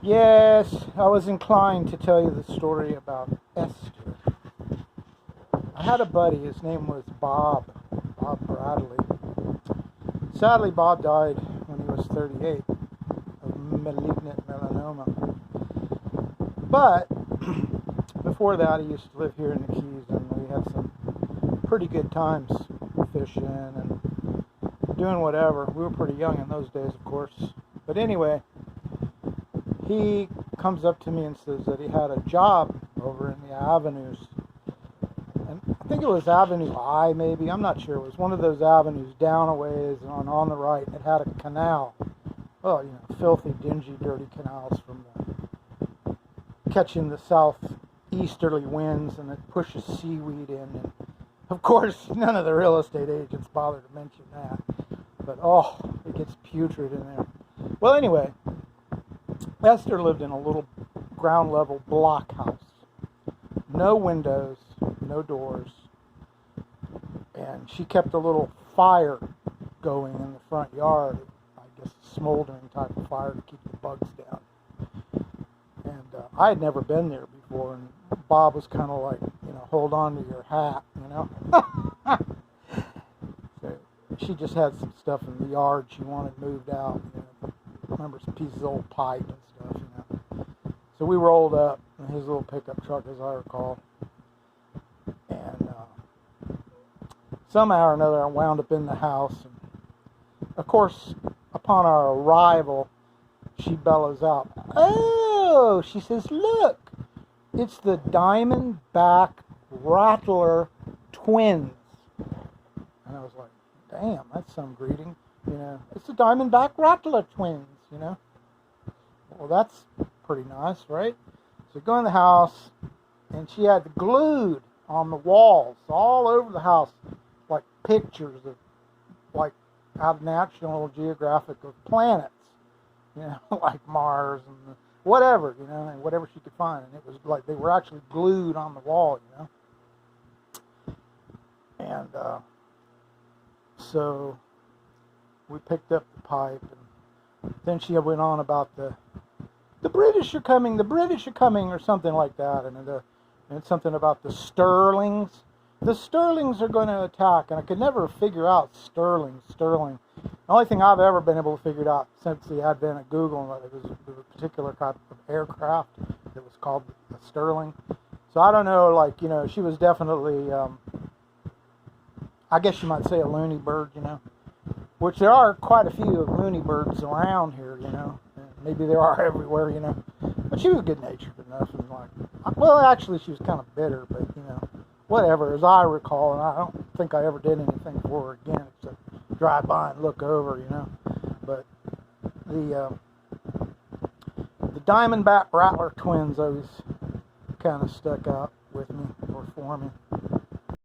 Yes, I was inclined to tell you the story about Esther. I had a buddy, his name was Bob Bradley. Sadly, Bob died when he was 38 of malignant melanoma. But before that, he used to live here in the Keys, and we had some pretty good times fishing and doing whatever. We were pretty young in those days, of course. But anyway, he comes up to me and says that he had a job over in the avenues. And I think it was Avenue I, maybe. I'm not sure. It was one of those avenues down a ways and on the right. It had a canal. Oh, filthy, dingy, dirty canals from catching the southeasterly winds, and it pushes seaweed in. And of course, none of the real estate agents bother to mention that. But, oh, it gets putrid in there. Well, anyway, Esther lived in a little ground level block house. No windows, no doors. And she kept a little fire going in the front yard. I guess a smoldering type of fire to keep the bugs down. And I had never been there before, and Bob was kind of like, hold on to your hat, So she just had some stuff in the yard she wanted moved out. Remember some pieces of old pipe and stuff, So we rolled up in his little pickup truck, as I recall. And somehow or another, I wound up in the house. And of course, upon our arrival, she bellows out, "Oh," she says, "look, it's the Diamond Back Rattler twins." And I was like, damn, that's some greeting. It's the Diamond Back Rattler twins, Well, that's pretty nice, right? So go in the house, and she had glued on the walls all over the house, like pictures of, like, out of National Geographic of planets, like Mars and whatever, and whatever she could find. And it was like they were actually glued on the wall, And so we picked up the pipe, and then she went on about the British are coming, or something like that, and something about the Sterlings. The Sterlings are going to attack, and I could never figure out Sterling. The only thing I've ever been able to figure out since the advent of Google was a particular type of aircraft that was called the Sterling. So I don't know, she was definitely, I guess you might say a loony bird, which there are quite a few of loony birds around here, and maybe there are everywhere, but she was good-natured enough, and actually she was kind of bitter, but, whatever, as I recall, and I don't think I ever did anything for her again except drive by and look over, but the Diamond Back Rattler twins always kind of stuck out with me, or for me.